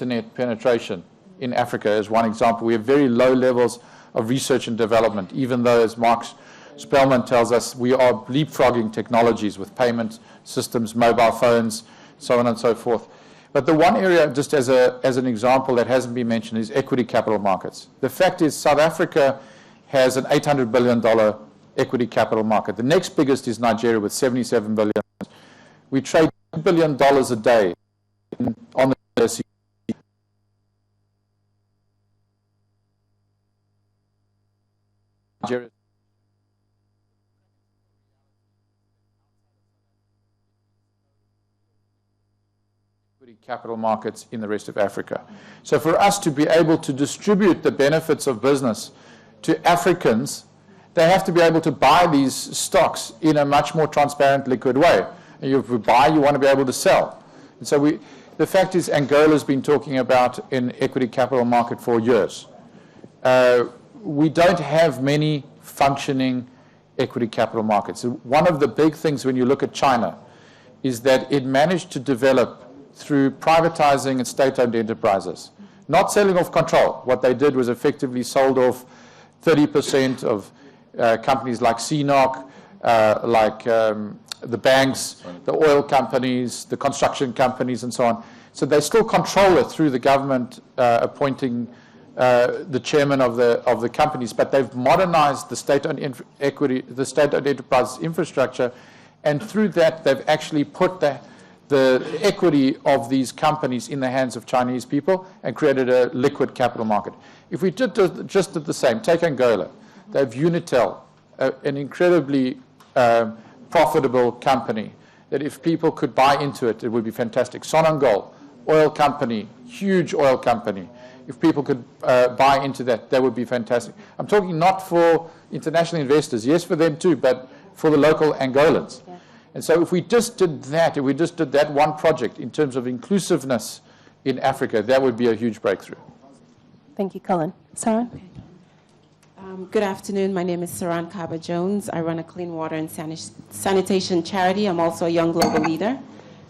internet penetration in Africa as one example. We have very low levels of research and development, even though, as Mark Spellman tells us, we are leapfrogging technologies with payment systems, mobile phones, so on and so forth. But the one area, just as an example that hasn't been mentioned, is equity capital markets. The fact is South Africa has an $800 billion equity capital market. The next biggest is Nigeria with $77 billion. We trade $2 billion a day on the LSE. Nigeria. Capital markets in the rest of Africa. So for us to be able to distribute the benefits of business to Africans, they have to be able to buy these stocks in a much more transparent, liquid way. And if you buy, you want to be able to sell. And so the fact is Angola's been talking about an equity capital market for years. We don't have many functioning equity capital markets. One of the big things when you look at China is that it managed to develop through privatizing and state-owned enterprises, not selling off control. What they did was effectively sold off 30% of companies like CNOC, like the banks, the oil companies, the construction companies, and so on. So they still control it through the government appointing the chairman of the companies, but they've modernized the state-owned the state-owned enterprise infrastructure, and through that they've actually put the equity of these companies in the hands of Chinese people and created a liquid capital market. If we just did the same, take Angola. They have Unitel, an incredibly profitable company that if people could buy into it, it would be fantastic. Sonangol, oil company, huge oil company. If people could buy into that, that would be fantastic. I'm talking not for international investors, yes for them too, but for the local Angolans. Yeah. And so if we just did that, one project in terms of inclusiveness in Africa, that would be a huge breakthrough. Thank you, Colin. Saran? Good afternoon. My name is Saran Kaba-Jones. I run a clean water and sanitation charity. I'm also a young global leader.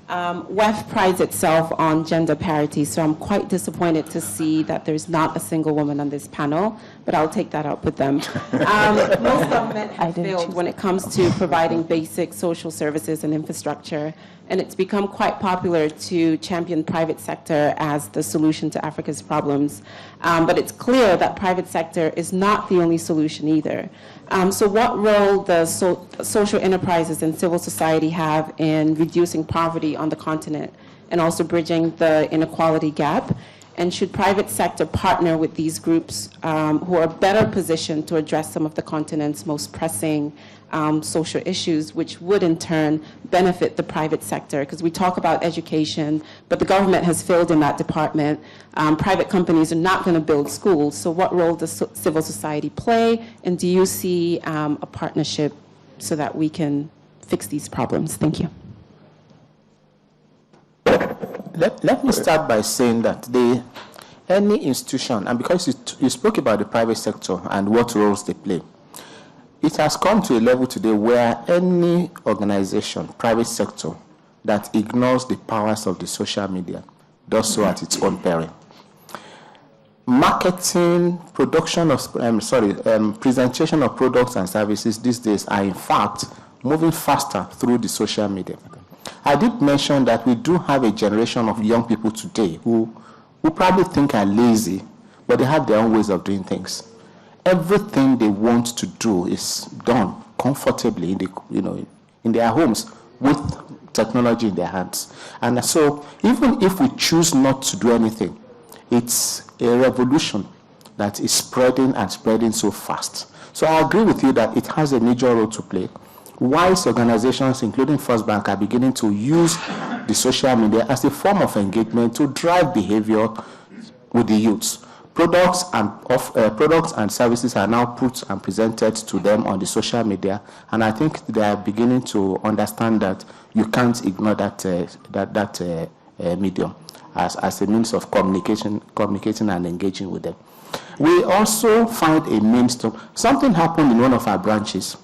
WEF prides itself on gender parity, so I'm quite disappointed to see that there's not a single woman on this panel, but I'll take that up with them. Most government have failed when it comes to providing basic social services and infrastructure, and it's become quite popular to champion private sector as the solution to Africa's problems. But it's clear that private sector is not the only solution either. So what role does social enterprises and civil society have in reducing poverty on the continent and also bridging the inequality gap? And should private sector partner with these groups who are better positioned to address some of the continent's most pressing social issues, which would in turn benefit the private sector? Because we talk about education, but the government has failed in that department. Private companies are not going to build schools. So what role does civil society play? And do you see a partnership so that we can fix these problems? Thank you. Let me start by saying that any institution, and because you spoke about the private sector and what roles they play, it has come to a level today where any organization, private sector, that ignores the powers of the social media does so at its own peril. Marketing, production of, presentation of products and services these days are in fact moving faster through the social media. I did mention that we do have a generation of young people today who probably think are lazy, but they have their own ways of doing things. Everything they want to do is done comfortably in their homes with technology in their hands. And so even if we choose not to do anything, it's a revolution that is spreading and spreading so fast. So I agree with you that it has a major role to play. Wise organizations, including First Bank, are beginning to use the social media as a form of engagement to drive behavior with the youths. Products and services are now put and presented to them on the social media, and I think they are beginning to understand that you can't ignore that medium as a means of communicating and engaging with them. We also find a means to. Something happened in one of our branches.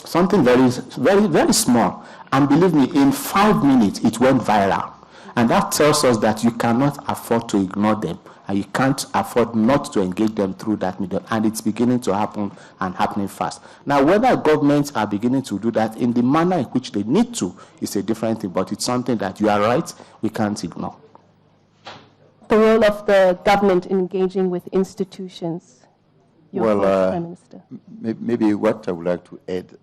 Something very, very, very small. And believe me, in 5 minutes, it went viral. And that tells us that you cannot afford to ignore them, and you can't afford not to engage them through that medium. And it's beginning to happen and happening fast. Now, whether governments are beginning to do that in the manner in which they need to is a different thing, but it's something that you are right, we can't ignore. The role of the government engaging with institutions. Your Well, Prime Minister. maybe what I would like to add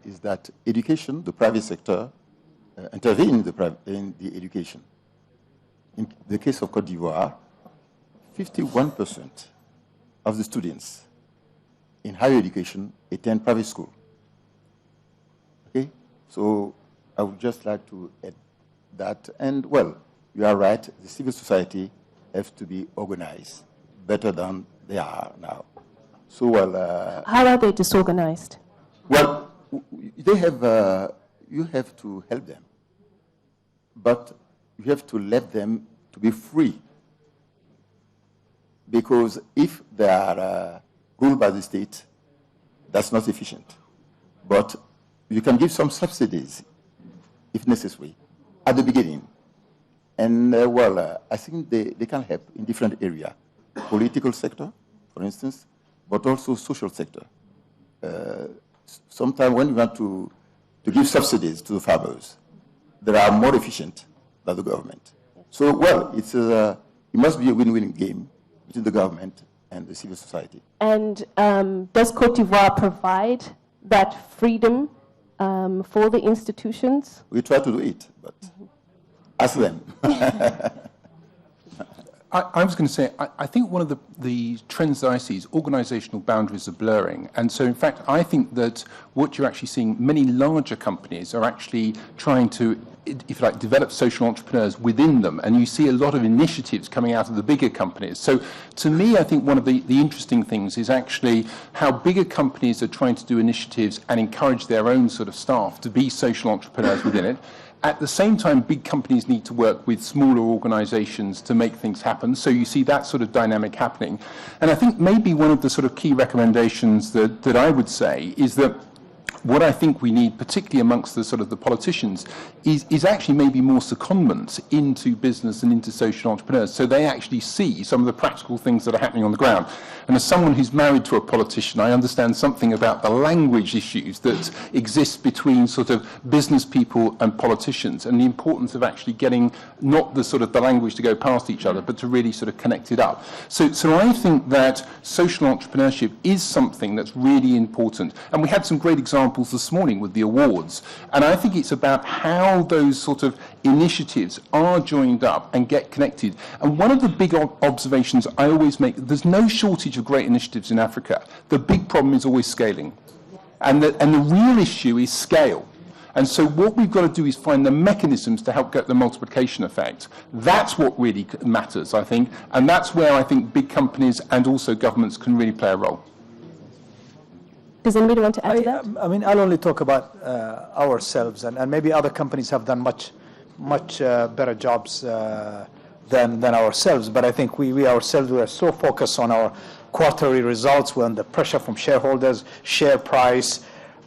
is that education, the private sector, intervene in the education. In the case of Côte d'Ivoire, 51% of the students in higher education attend private school. Okay? So I would just like to add that. And, well, you are right, the civil society has to be organized better than they are now. So, well... How are they disorganized? Well, they have, you have to help them, but you have to let them to be free. Because if they are ruled by the state, that's not efficient. But you can give some subsidies, if necessary, at the beginning. And, well, I think they can help in different areas. Political sector, for instance, but also social sector. Sometimes when you want to give subsidies to the farmers, they are more efficient than the government. So, well, it must be a win-win game between the government and the civil society. And does Côte d'Ivoire provide that freedom for the institutions? We try to do it, but ask them. I was going to say, I think one of the trends that I see is organizational boundaries are blurring. And so, in fact, I think that what you're actually seeing, many larger companies are actually trying to, if you like, develop social entrepreneurs within them. And you see a lot of initiatives coming out of the bigger companies. So, to me, I think one of the interesting things is actually how bigger companies are trying to do initiatives and encourage their own sort of staff to be social entrepreneurs within it. At the same time, big companies need to work with smaller organizations to make things happen. So you see that sort of dynamic happening. And I think maybe one of the sort of key recommendations that I would say is that what I think we need, particularly amongst the sort of the politicians, is actually maybe more secondments into business and into social entrepreneurs, so they actually see some of the practical things that are happening on the ground. And as someone who's married to a politician, I understand something about the language issues that exist between sort of business people and politicians, and the importance of actually getting not the sort of the language to go past each other, but to really sort of connect it up. So I think that social entrepreneurship is something that's really important. And we had some great examples this morning with the awards. And I think it's about how those sort of initiatives are joined up and get connected. And one of the big observations I always make, there's no shortage of great initiatives in Africa. The big problem is always scaling. And the real issue is scale. And so what we've got to do is find the mechanisms to help get the multiplication effect. That's what really matters, I think. And that's where I think big companies and also governments can really play a role. Does anybody want to add to that? I mean, I'll only talk about ourselves, and maybe other companies have done much better jobs than ourselves. But I think we ourselves, we are so focused on our quarterly results, we're under pressure from shareholders, share price,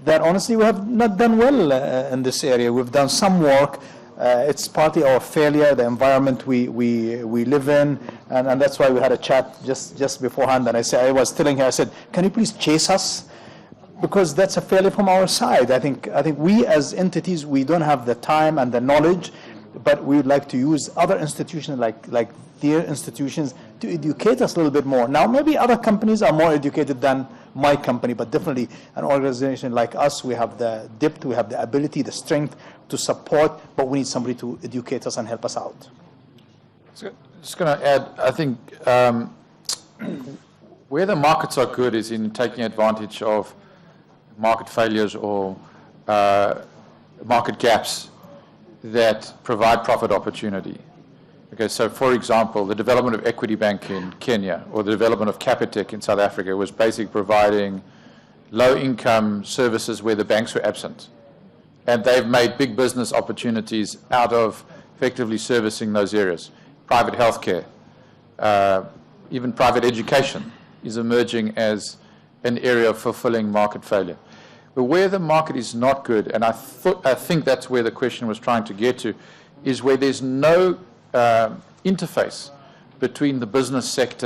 that honestly we have not done well in this area. We've done some work. It's partly our failure, the environment we live in, and that's why we had a chat just beforehand. And I was telling her, I said, can you please chase us? Because that's a failure from our side. I think we as entities, we don't have the time and the knowledge, but we would like to use other institutions like their institutions to educate us a little bit more. Now, maybe other companies are more educated than my company, but definitely an organization like us, we have the depth, we have the ability, the strength to support, but we need somebody to educate us and help us out. So, just going to add, I think where the markets are good is in taking advantage of market failures or market gaps that provide profit opportunity. Okay, so for example, the development of Equity Bank in Kenya or the development of Capitec in South Africa was basically providing low-income services where the banks were absent. And they've made big business opportunities out of effectively servicing those areas. Private healthcare, even private education is emerging as an area of fulfilling market failure. But where the market is not good, and I think that's where the question was trying to get to, is where there's no interface between the business sector